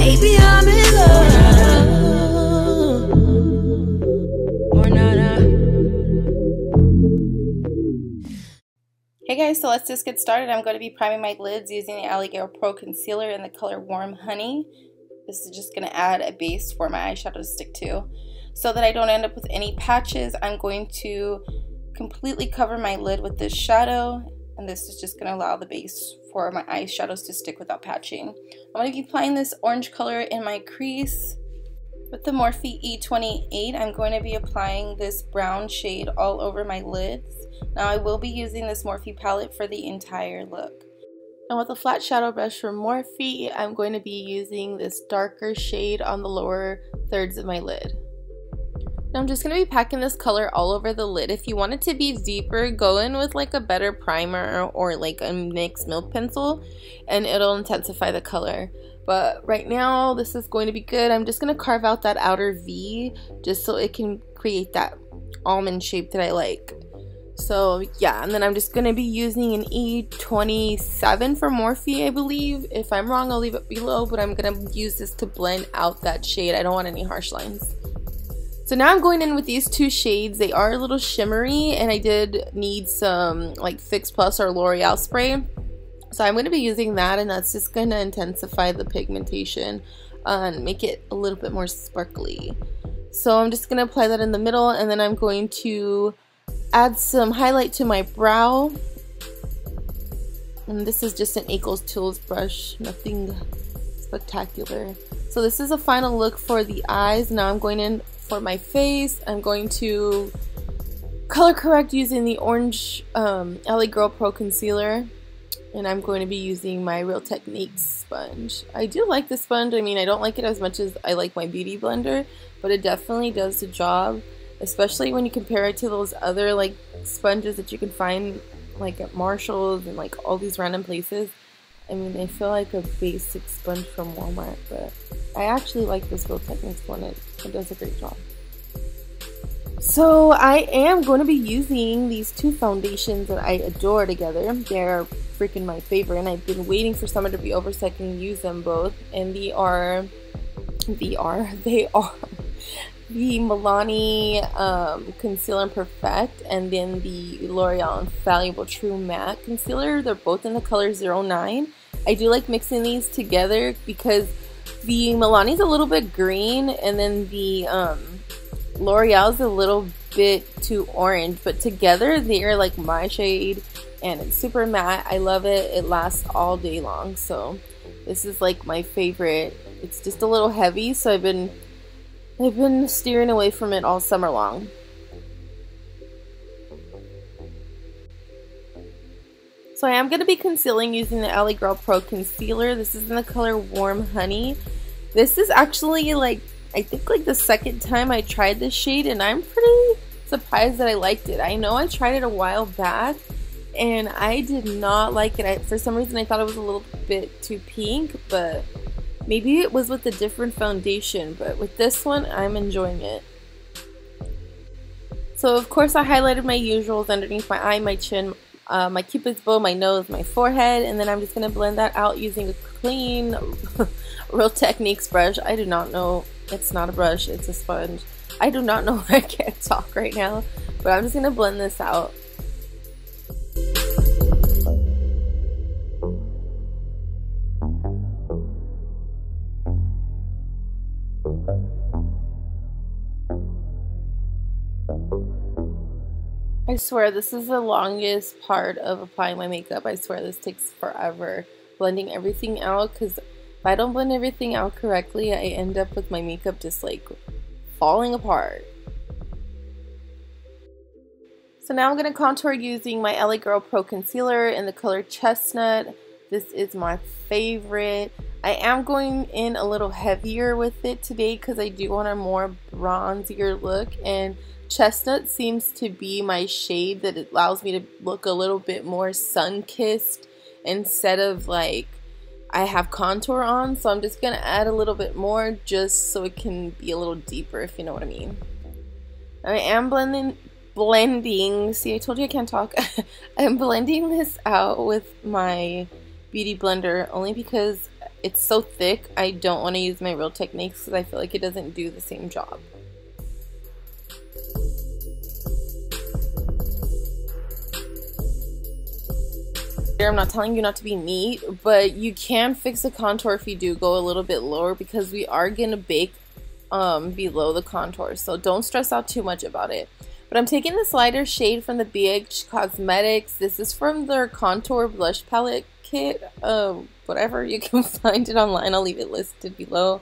Maybe I'm in love or not. Hey guys, so let's just get started. I'm going to be priming my lids using the LOréal Pro Concealer in the color Warm Honey. This is just going to add a base for my eyeshadow to stick to. So that I don't end up with any patches, I'm going to completely cover my lid with this shadow. And this is just going to allow the base for my eyeshadows to stick without patching. I'm going to be applying this orange color in my crease. With the Morphe E28, I'm going to be applying this brown shade all over my lids. Now I will be using this Morphe palette for the entire look. And with a flat shadow brush from Morphe, I'm going to be using this darker shade on the lower thirds of my lid. Now I'm just going to be packing this color all over the lid. If you want it to be deeper, go in with like a better primer or like a NYX milk pencil and it'll intensify the color. But right now this is going to be good. I'm just going to carve out that outer V just so it can create that almond shape that I like. So yeah, and then I'm just going to be using an E27 for Morphe, I believe. If I'm wrong, I'll leave it below, but I'm going to use this to blend out that shade. I don't want any harsh lines. So now I'm going in with these two shades. They are a little shimmery and I did need some like Fix Plus or L'Oreal spray. So I'm going to be using that, and that's just going to intensify the pigmentation and make it a little bit more sparkly. So I'm just going to apply that in the middle, and then I'm going to add some highlight to my brow. And this is just an Equals Tools brush, nothing spectacular. So this is a final look for the eyes. Now I'm going in for my face. I'm going to color correct using the orange LOréal Pro Concealer. And I'm going to be using my Real Techniques sponge. I do like the sponge. I mean, I don't like it as much as I like my beauty blender, but it definitely does the job, especially when you compare it to those other like sponges that you can find like at Marshall's and like all these random places. I mean, they feel like a basic sponge from Walmart, but I actually like this Real Techniques one. It does a great job. So I am going to be using these two foundations that I adore together. They're freaking my favorite, and I've been waiting for summer to be over so I can use them both. And they are the Milani Conceal and Perfect, and then the L'Oréal Infallible True Matte Concealer. They're both in the color 09. I do like mixing these together because the Milani's a little bit green, and then the L'Oreal's a little bit too orange, but together they are like my shade, and it's super matte. I love it. It lasts all day long, so this is like my favorite. It's just a little heavy, so I've been steering away from it all summer long. So I am going to be concealing using the LOréal Pro Concealer. This is in the color Warm Honey. This is actually like, I think like the second time I tried this shade, and I'm pretty surprised that I liked it. I know I tried it a while back and I did not like it. For some reason I thought it was a little bit too pink, but maybe it was with a different foundation, but with this one I'm enjoying it. So of course I highlighted my usuals underneath my eye, my chin, my cupid's bow, my nose, my forehead, and then I'm just going to blend that out using a clean Real Techniques brush. I do not know, it's not a brush, it's a sponge. I do not know why I can't talk right now, but I'm just going to blend this out. I swear this is the longest part of applying my makeup. I swear this takes forever blending everything out, because if I don't blend everything out correctly, I end up with my makeup just like falling apart. So now I'm going to contour using my LOréal Pro Concealer in the color Chestnut. This is my favorite. I am going in a little heavier with it today because I do want a more bronzier look, and Chestnut seems to be my shade that allows me to look a little bit more sun-kissed instead of like I have contour on. So I'm just going to add a little bit more just so it can be a little deeper, if you know what I mean. I am blending, see, I told you I can't talk. I'm blending this out with my beauty blender only because it's so thick, I don't want to use my Real Techniques because I feel like it doesn't do the same job. I'm not telling you not to be neat, but you can fix the contour if you do go a little bit lower, because we are going to bake below the contour, so don't stress out too much about it. But I'm taking this lighter shade from the BH Cosmetics. This is from their contour blush palette kit, whatever, you can find it online. I'll leave it listed below.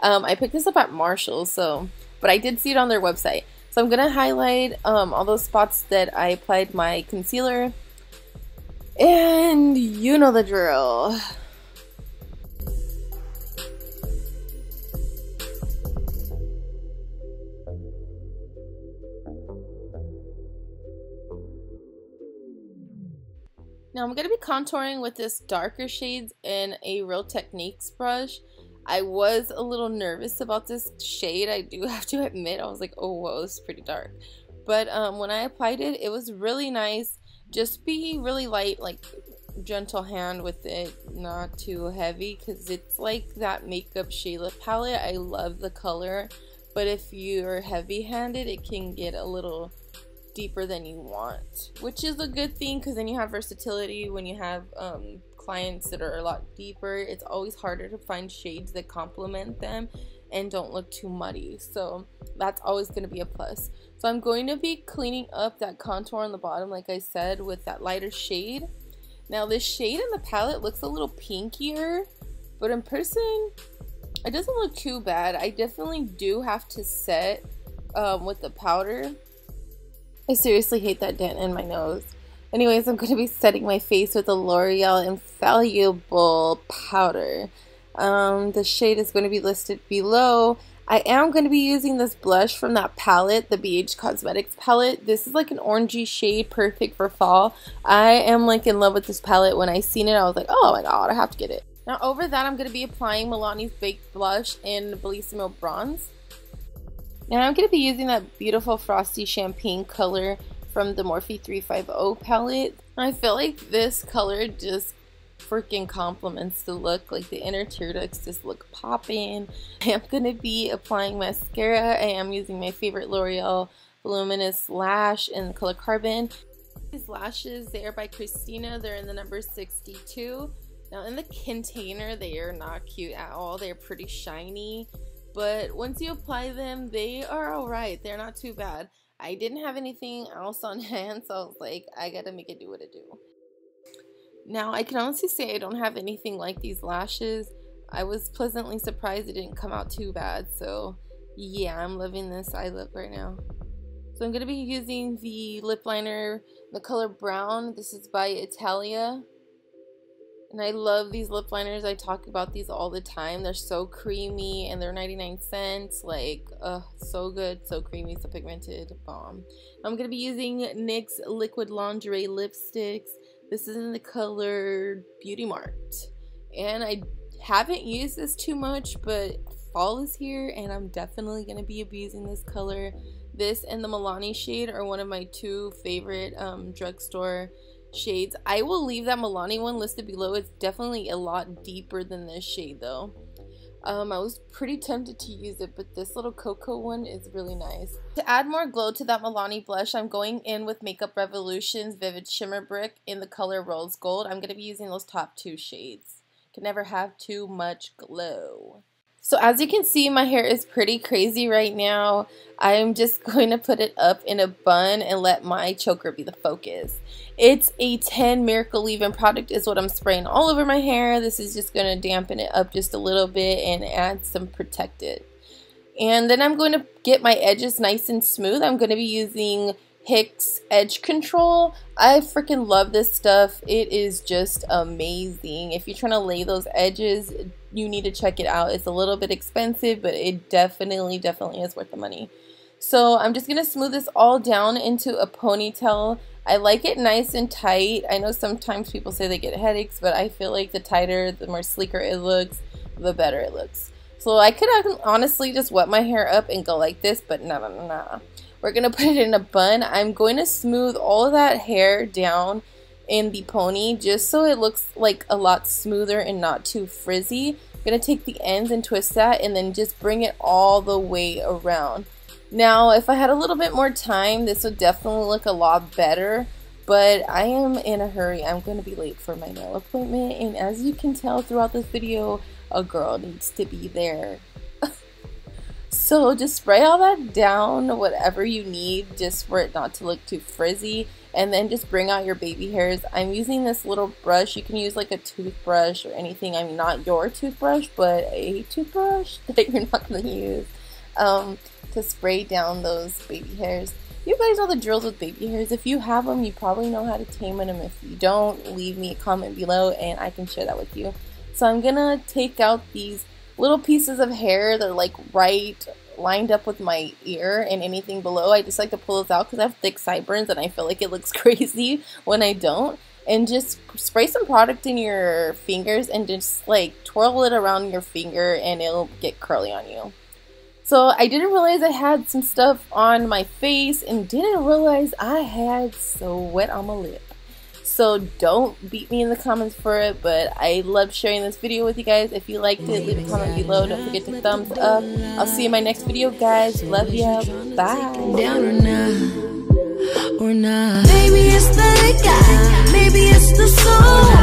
I picked this up at Marshall's, but I did see it on their website. So I'm gonna highlight all those spots that I applied my concealer, and you know the drill. Now I'm going to be contouring with this darker shades and a Real Techniques brush. I was a little nervous about this shade, I do have to admit. I was like, oh whoa, this is pretty dark. But when I applied it, it was really nice. Just be really light, like gentle hand with it, not too heavy, because it's like that makeup shade lip palette. I love the color, but if you're heavy handed, it can get a little deeper than you want, which is a good thing because then you have versatility. When you have clients that are a lot deeper, it's always harder to find shades that complement them and don't look too muddy, so that's always going to be a plus. So I'm going to be cleaning up that contour on the bottom, like I said, with that lighter shade. Now this shade in the palette looks a little pinkier, but in person it doesn't look too bad. I definitely do have to set with the powder. I seriously hate that dent in my nose. Anyways, I'm going to be setting my face with the L'Oreal Infallible powder. The shade is going to be listed below. I am going to be using this blush from that palette, the BH Cosmetics palette. This is like an orangey shade, perfect for fall. I am like in love with this palette. When I seen it, I was like, oh my god, I have to get it. Now over that, I'm going to be applying Milani's Baked Blush in Bellissimo Bronze. Now I'm going to be using that beautiful frosty champagne color from the Morphe 350 palette. I feel like this color just freaking complements the look. Like the inner tear ducts just look popping. I am going to be applying mascara. I am using my favorite L'Oreal Voluminous Lash in the color Carbon. These lashes, they are by Christina. They're in the number 62. Now in the container, they are not cute at all. They're pretty shiny. But once you apply them, they are alright. They're not too bad. I didn't have anything else on hand, so I was like, I gotta make it do what it do. Now, I can honestly say I don't have anything like these lashes. I was pleasantly surprised it didn't come out too bad. So, yeah, I'm loving this eye look right now. So, I'm gonna be using the lip liner, the color Brown. This is by Italia. And I love these lip liners. I talk about these all the time. They're so creamy and they're 99 cents. Like, so good, so creamy, so pigmented. Bomb. I'm going to be using NYX Liquid Lingerie lipsticks. This is in the color Beauty Marked. And I haven't used this too much, but fall is here and I'm definitely going to be abusing this color. This and the Milani shade are one of my two favorite drugstore shades. I will leave that Milani one listed below. It's definitely a lot deeper than this shade though. I was pretty tempted to use it, but this little cocoa one is really nice. To add more glow to that Milani blush, I'm going in with Makeup Revolution's Vivid Shimmer Brick in the color Rose Gold. I'm going to be using those top two shades. Can never have too much glow. So as you can see, my hair is pretty crazy right now. I'm just going to put it up in a bun and let my choker be the focus. It's a 10 Miracle Leave-In product is what I'm spraying all over my hair. This is just going to dampen it up just a little bit and add some protectant. And then I'm going to get my edges nice and smooth. I'm going to be using Hicks Edge Control. I freaking love this stuff. It is just amazing. If you're trying to lay those edges, you need to check it out. It's a little bit expensive, but it definitely is worth the money. So I'm just going to smooth this all down into a ponytail. I like it nice and tight. I know sometimes people say they get headaches, but I feel like the tighter, the more sleeker it looks, the better it looks. So I could honestly just wet my hair up and go like this, but nah. We're going to put it in a bun. I'm going to smooth all of that hair down in the pony just so it looks like a lot smoother and not too frizzy. I'm going to take the ends and twist that and then just bring it all the way around. Now, if I had a little bit more time, this would definitely look a lot better, but I am in a hurry. I'm going to be late for my nail appointment, and as you can tell throughout this video, a girl needs to be there. So just spray all that down, whatever you need, just for it not to look too frizzy, and then just bring out your baby hairs. I'm using this little brush. You can use like a toothbrush or anything. I mean, not your toothbrush, but a toothbrush that you're not going to use to spray down those baby hairs. You guys know the drills with baby hairs. If you have them, you probably know how to tame them. If you don't, leave me a comment below and I can share that with you. So I'm going to take out these little pieces of hair that are like right lined up with my ear and anything below. I just like to pull those out because I have thick sideburns and I feel like it looks crazy when I don't. And just spray some product in your fingers and just like twirl it around your finger and it'll get curly on you. So I didn't realize I had some stuff on my face and didn't realize I had sweat on my lip. So don't beat me in the comments for it, but I love sharing this video with you guys. If you liked it, leave a comment below. Don't forget to thumbs up. I'll see you in my next video, guys. Love ya. Bye. Down or not. Maybe it's the guy, maybe it's the soul.